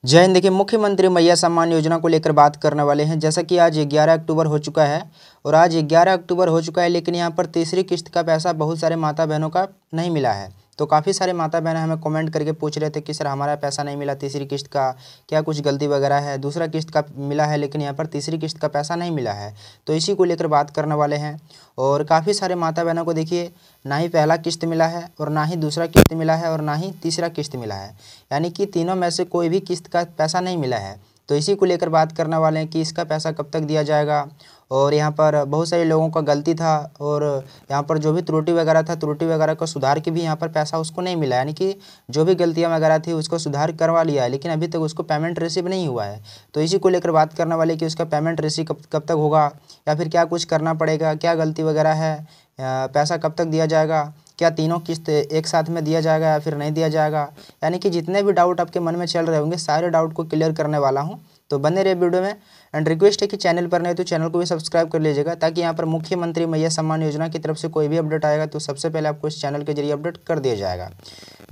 जय हिंद। देखिए, मुख्यमंत्री मैया सम्मान योजना को लेकर बात करने वाले हैं। जैसा कि आज 11 अक्टूबर हो चुका है और आज 11 अक्टूबर हो चुका है, लेकिन यहाँ पर तीसरी किस्त का पैसा बहुत सारे माता बहनों का नहीं मिला है। तो काफ़ी सारे माता बहन हमें कमेंट करके पूछ रहे थे कि सर हमारा पैसा नहीं मिला तीसरी किस्त का, क्या कुछ गलती वगैरह है। दूसरा किस्त का मिला है लेकिन यहाँ पर तीसरी किस्त का पैसा नहीं मिला है, तो इसी को लेकर बात करने वाले हैं। और काफ़ी सारे माता बहनों को देखिए, ना ही पहला किस्त मिला है और ना ही दूसरा किस्त मिला है और ना ही तीसरा किस्त मिला है, यानी कि तीनों में से कोई भी किस्त का पैसा नहीं मिला है। तो इसी को लेकर बात करने वाले हैं कि इसका पैसा कब तक दिया जाएगा। और यहाँ पर बहुत सारे लोगों का गलती था और यहाँ पर जो भी त्रुटि वगैरह था, त्रुटि वगैरह को सुधार के भी यहाँ पर पैसा उसको नहीं मिला, यानी कि जो भी गलतियाँ वगैरह थी उसको सुधार करवा लिया है, लेकिन अभी तक उसको पेमेंट रिसीव नहीं हुआ है। तो इसी को लेकर बात करने वाले कि उसका पेमेंट रिसीव कब तक होगा, या फिर क्या कुछ करना पड़ेगा, क्या गलती वगैरह है, पैसा कब तक दिया जाएगा, क्या तीनों किस्त एक साथ में दिया जाएगा या फिर नहीं दिया जाएगा। यानी कि जितने भी डाउट आपके मन में चल रहे होंगे सारे डाउट को क्लियर करने वाला हूं। तो बने रहे वीडियो में। एंड रिक्वेस्ट है कि चैनल पर नहीं तो चैनल को भी सब्सक्राइब कर लीजिएगा, ताकि यहाँ पर मुख्यमंत्री मैया सम्मान योजना की तरफ से कोई भी अपडेट आएगा तो सबसे पहले आपको इस चैनल के जरिए अपडेट कर दिया जाएगा।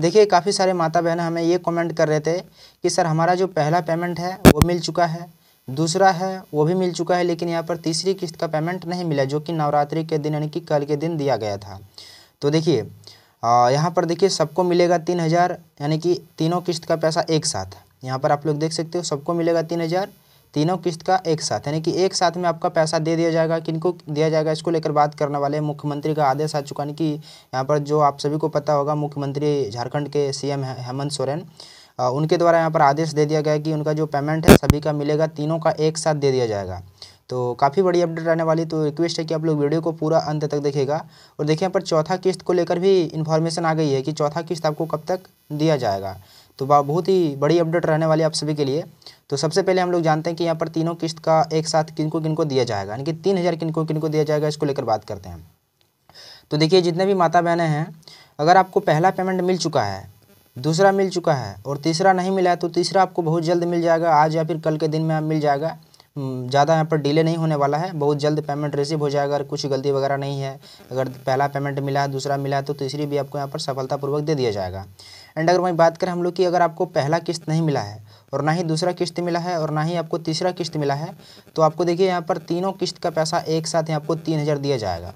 देखिए, काफ़ी सारे माता बहन हमें ये कमेंट कर रहे थे कि सर हमारा जो पहला पेमेंट है वो मिल चुका है, दूसरा है वो भी मिल चुका है, लेकिन यहाँ पर तीसरी किस्त का पेमेंट नहीं मिला, जो कि नवरात्रि के दिन यानी कि कल के दिन दिया गया था। तो देखिए, यहाँ पर देखिए सबको मिलेगा 3,000, यानी कि तीनों किस्त का पैसा एक साथ। यहाँ पर आप लोग देख सकते हो, सबको मिलेगा 3,000 तीनों किस्त का एक साथ, यानी कि एक साथ में आपका पैसा दे दिया जाएगा। किनको दिया जाएगा इसको लेकर बात करने वाले हैं। मुख्यमंत्री का आदेश आ चुका, यानी कि यहाँ पर जो आप सभी को पता होगा, मुख्यमंत्री झारखंड के सीएम हेमंत सोरेन, उनके द्वारा यहाँ पर आदेश दे दिया गया कि उनका जो पेमेंट है सभी का मिलेगा, तीनों का एक साथ दे दिया जाएगा। तो काफ़ी बड़ी अपडेट रहने वाली, तो रिक्वेस्ट है कि आप लोग वीडियो को पूरा अंत तक देखिएगा। और देखिए, यहाँ पर चौथा किस्त को लेकर भी इन्फॉर्मेशन आ गई है कि चौथा किस्त आपको कब तक दिया जाएगा। तो बहुत ही बड़ी अपडेट रहने वाली है आप सभी के लिए। तो सबसे पहले हम लोग जानते हैं कि यहाँ पर तीनों किस्त का एक साथ किनको किनको दिया जाएगा, यानी कि 3,000 किनको किनको दिया जाएगा, इसको लेकर बात करते हैं। तो देखिए, जितने भी माता बहनें हैं, अगर आपको पहला पेमेंट मिल चुका है, दूसरा मिल चुका है और तीसरा नहीं मिला है, तो तीसरा आपको बहुत जल्द मिल जाएगा, आज या फिर कल के दिन में मिल जाएगा। ज़्यादा यहाँ पर डिले नहीं होने वाला है, बहुत जल्द पेमेंट रिसीव हो जाएगा अगर कुछ गलती वगैरह नहीं है। अगर पहला पेमेंट मिला है, दूसरा मिला है, तो तीसरी भी आपको यहाँ पर सफलतापूर्वक दे दिया जाएगा। एंड अगर वहीं बात करें हम लोग कि अगर आपको पहला किस्त नहीं मिला है और ना ही दूसरा किस्त मिला है और ना ही आपको तीसरा किस्त मिला है, तो आपको देखिए यहाँ पर तीनों किस्त का पैसा एक साथ यहाँ आपको 3,000 दिया जाएगा,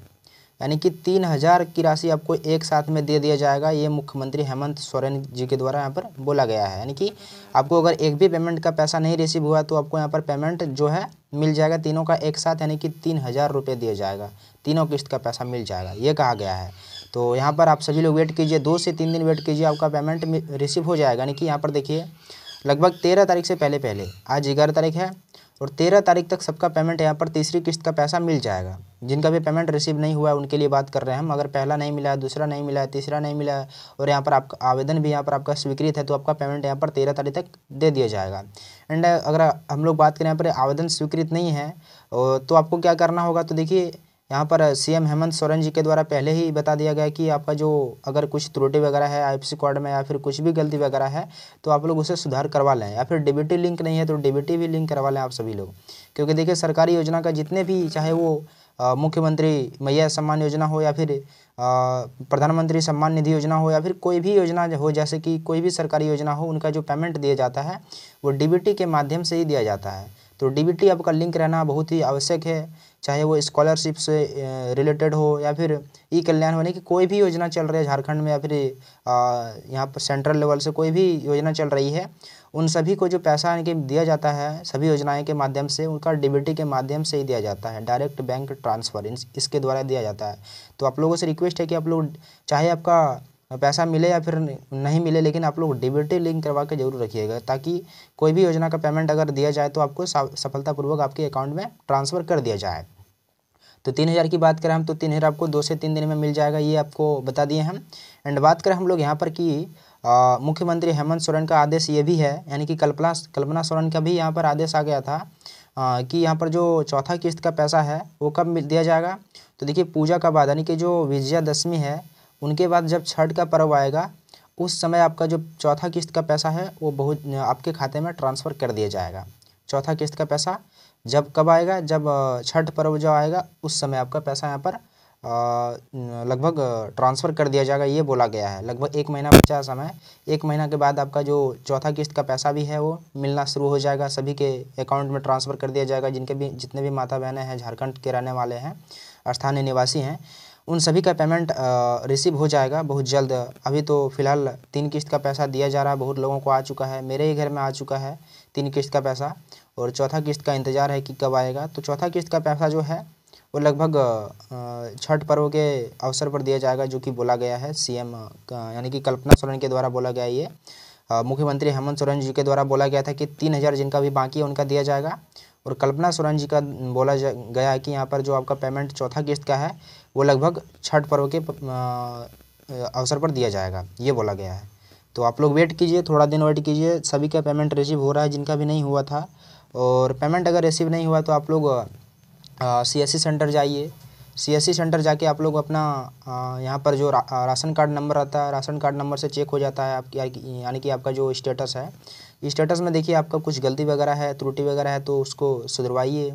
यानी कि 3,000 की राशि आपको एक साथ में दे दिया जाएगा। ये मुख्यमंत्री हेमंत सोरेन जी के द्वारा यहाँ पर बोला गया है, यानी कि आपको अगर एक भी पेमेंट का पैसा नहीं रिसीव हुआ तो आपको यहाँ पर पेमेंट जो है मिल जाएगा तीनों का एक साथ, यानी कि 3,000 रुपये दिया जाएगा, तीनों किस्त का पैसा मिल जाएगा, ये कहा गया है। तो यहाँ पर आप सभी लोग वेट कीजिए, 2 से 3 दिन वेट कीजिए, आपका पेमेंट रिसीव हो जाएगा। यानी कि यहाँ पर देखिए, लगभग 13 तारीख से पहले आज 11 तारीख है और 13 तारीख तक सबका पेमेंट यहाँ पर तीसरी किस्त का पैसा मिल जाएगा। जिनका भी पेमेंट रिसीव नहीं हुआ है उनके लिए बात कर रहे हैं हम। अगर पहला नहीं मिला है, दूसरा नहीं मिला है, तीसरा नहीं मिला है और यहाँ पर आपका आवेदन भी यहाँ पर आपका स्वीकृत है, तो आपका पेमेंट यहाँ पर 13 तारीख तक दे दिया जाएगा। एंड अगर हम लोग बात करें यहाँ पर आवेदन स्वीकृत नहीं है तो आपको क्या करना होगा, तो देखिए यहाँ पर सीएम हेमंत सोरेन जी के द्वारा पहले ही बता दिया गया कि आपका जो अगर कुछ त्रुटि वगैरह है आईएफएससी कोड में या फिर कुछ भी गलती वगैरह है तो आप लोग उसे सुधार करवा लें, या फिर डीबीटी लिंक नहीं है तो डीबीटी भी लिंक करवा लें आप सभी लोग। क्योंकि देखिए, सरकारी योजना का जितने भी, चाहे वो मुख्यमंत्री मैया सम्मान योजना हो या फिर प्रधानमंत्री सम्मान निधि योजना हो या फिर कोई भी योजना हो, जैसे कि कोई भी सरकारी योजना हो, उनका जो पेमेंट दिया जाता है वो डीबीटी के माध्यम से ही दिया जाता है। तो डीबीटी आपका लिंक रहना बहुत ही आवश्यक है, चाहे वो स्कॉलरशिप से रिलेटेड हो या फिर ई कल्याण होने की कोई भी योजना चल रही है झारखंड में, या फिर यहाँ पर सेंट्रल लेवल से कोई भी योजना चल रही है, उन सभी को जो पैसा इनके दिया जाता है सभी योजनाएं के माध्यम से, उनका डीबीटी के माध्यम से ही दिया जाता है, डायरेक्ट बैंक ट्रांसफ़र इसके द्वारा दिया जाता है। तो आप लोगों से रिक्वेस्ट है कि आप लोग, चाहे आपका पैसा मिले या फिर नहीं मिले, लेकिन आप लोग डीबीटी लिंक करवा के जरूर रखिएगा, ताकि कोई भी योजना का पेमेंट अगर दिया जाए तो आपको सफलतापूर्वक आपके अकाउंट में ट्रांसफ़र कर दिया जाए। तो 3,000 की बात करें हम, तो 3,000 आपको 2 से 3 दिन में मिल जाएगा, ये आपको बता दिए हम। एंड बात करें हम लोग यहाँ पर कि मुख्यमंत्री हेमंत सोरेन का आदेश ये भी है, यानी कि कल्पना सोरेन का भी यहाँ पर आदेश आ गया था कि यहाँ पर जो चौथा किस्त का पैसा है वो कब दिया जाएगा। तो देखिए, पूजा का बाद, यानी कि जो विजयादशमी है उनके बाद जब छठ का पर्व आएगा, उस समय आपका जो चौथा किस्त का पैसा है वो बहुत आपके खाते में ट्रांसफ़र कर दिया जाएगा। चौथा किस्त का पैसा जब कब आएगा, जब छठ पर्व जो आएगा उस समय आपका पैसा यहाँ पर लगभग ट्रांसफ़र कर दिया जाएगा, ये बोला गया है। लगभग 1 महीना बचा है समय। 1 महीना के बाद आपका जो चौथा किस्त का पैसा भी है वो मिलना शुरू हो जाएगा, सभी के अकाउंट में ट्रांसफ़र कर दिया जाएगा। जितने भी माता बहनें हैं झारखंड के रहने वाले हैं, स्थानीय निवासी हैं, उन सभी का पेमेंट रिसीव हो जाएगा बहुत जल्द। अभी तो फ़िलहाल 3 किस्त का पैसा दिया जा रहा है, बहुत लोगों को आ चुका है, मेरे ही घर में आ चुका है 3 किस्त का पैसा, और चौथा किस्त का इंतज़ार है कि कब आएगा। तो चौथा किस्त का पैसा जो है वो लगभग छठ पर्व के अवसर पर दिया जाएगा, जो कि बोला गया है सीएम यानी कि कल्पना सोरेन के द्वारा बोला गया है। ये मुख्यमंत्री हेमंत सोरेन जी के द्वारा बोला गया था कि 3,000 जिनका भी बाकी है उनका दिया जाएगा, और कल्पना सोरेन जी का बोला गया है कि यहाँ पर जो आपका पेमेंट चौथा किस्त का है वो लगभग छठ पर्व के अवसर पर दिया जाएगा, ये बोला गया है। तो आप लोग वेट कीजिए, थोड़ा दिन वेट कीजिए, सभी का पेमेंट रिसीव हो रहा है जिनका भी नहीं हुआ था। और पेमेंट अगर रिसीव नहीं हुआ तो आप लोग CSC सेंटर जाइए। CSC सेंटर जाके आप लोग अपना यहाँ पर जो राशन कार्ड नंबर आता है, राशन कार्ड नंबर से चेक हो जाता है आप यानी कि आपका जो स्टेटस है, स्टेटस में देखिए आपका कुछ गलती वगैरह है, त्रुटि वगैरह है तो उसको सुधरवाइए,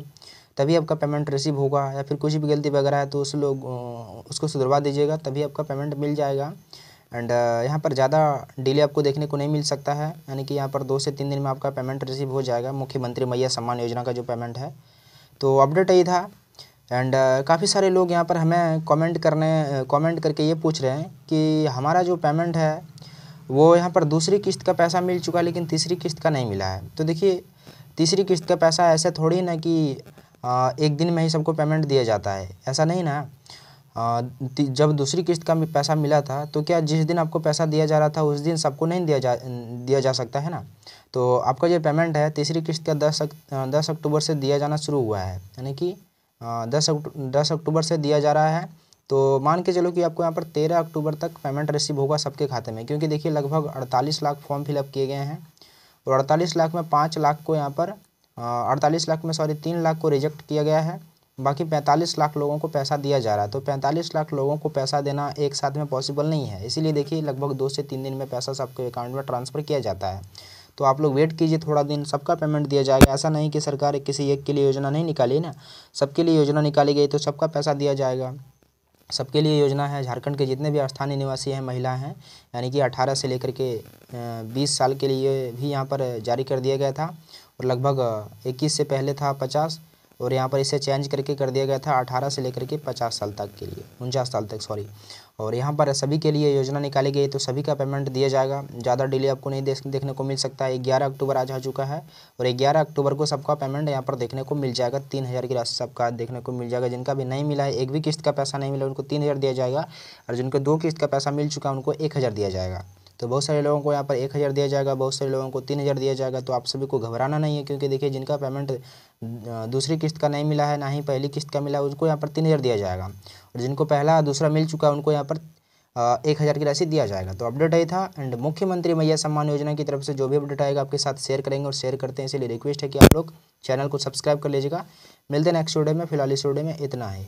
तभी आपका पेमेंट रिसीव होगा। या फिर कुछ भी गलती वगैरह है तो उसको सुधरवा दीजिएगा, तभी आपका पेमेंट मिल जाएगा। एंड यहाँ पर ज़्यादा डिले आपको देखने को नहीं मिल सकता है, यानी कि यहाँ पर 2 से 3 दिन में आपका पेमेंट रिसीव हो जाएगा, मुख्यमंत्री मैया सम्मान योजना का जो पेमेंट है। तो अपडेट यही था। एंड काफ़ी सारे लोग यहाँ पर हमें कमेंट करके ये पूछ रहे हैं कि हमारा जो पेमेंट है वो यहाँ पर दूसरी किस्त का पैसा मिल चुका है लेकिन तीसरी किस्त का नहीं मिला है। तो देखिए, तीसरी किस्त का पैसा ऐसे थोड़ी ना कि एक दिन में ही सबको पेमेंट दिया जाता है, ऐसा नहीं ना। जब दूसरी किस्त का पैसा मिला था तो क्या जिस दिन आपको पैसा दिया जा रहा था उस दिन सबको नहीं दिया जा सकता है ना। तो आपका जो पेमेंट है तीसरी किस्त का 10 अक्टूबर से दिया जाना शुरू हुआ है, यानी कि 10 अक्टूबर से दिया जा रहा है। तो मान के चलो कि आपको यहाँ पर 13 अक्टूबर तक पेमेंट रिसीव होगा सबके खाते में, क्योंकि देखिए लगभग 48 लाख फॉर्म फिलअप किए गए हैं, और 48 लाख में 5 लाख को यहाँ पर 48 लाख में 3 लाख को रिजेक्ट किया गया है, बाकी 45 लाख लोगों को पैसा दिया जा रहा है। तो 45 लाख लोगों को पैसा देना एक साथ में पॉसिबल नहीं है, इसीलिए देखिए लगभग 2 से 3 दिन में पैसा सबके अकाउंट में ट्रांसफ़र किया जाता है। तो आप लोग वेट कीजिए, थोड़ा दिन सबका पेमेंट दिया जाएगा। ऐसा नहीं कि सरकार किसी एक के लिए योजना नहीं निकाली ना, सबके लिए योजना निकाली गई तो सबका पैसा दिया जाएगा। सबके लिए योजना है। झारखंड के जितने भी स्थानीय निवासी हैं, महिला हैं, यानी कि 18 से लेकर के 20 साल के लिए भी यहाँ पर जारी कर दिया गया था, और लगभग 21 से पहले था 50, और यहाँ पर इसे चेंज करके कर दिया गया था 18 से लेकर के 50 साल तक के लिए, 49 साल तक सॉरी। और यहाँ पर सभी के लिए योजना निकाली गई तो सभी का पेमेंट दिया जाएगा, ज़्यादा डिले आपको नहीं देखने को मिल सकता है। 11 अक्टूबर आज आ चुका है, और 11 अक्टूबर को सबका पेमेंट यहाँ पर देखने को मिल जाएगा। 3,000 की राशि सबका देखने को मिल जाएगा। जिनका भी नहीं मिला है, एक भी किस्त का पैसा नहीं मिला, उनको 3,000 दिया जाएगा, और जिनको 2 किस्त का पैसा मिल चुका है उनको 1,000 दिया जाएगा। तो बहुत सारे लोगों को यहाँ पर 1,000 दिया जाएगा, बहुत सारे लोगों को 3,000 दिया जाएगा। तो आप सभी को घबराना नहीं है, क्योंकि देखिए जिनका पेमेंट दूसरी किस्त का नहीं मिला है, ना ही पहली किस्त का मिला है, उनको यहाँ पर 3,000 दिया जाएगा, और जिनको पहला दूसरा मिल चुका है उनको यहाँ पर 1,000 की राशि दिया जाएगा। तो अपडेट यही था। एंड मुख्यमंत्री मैया सम्मान योजना की तरफ से जो भी अपडेट आएगा आपके साथ शेयर करेंगे, और शेयर करते हैं, इसलिए रिक्वेस्ट है कि आप लोग चैनल को सब्सक्राइब कर लीजिएगा। मिलते हैं नेक्स्ट वीडियो में, फिलहाल इस वीडियो में इतना है।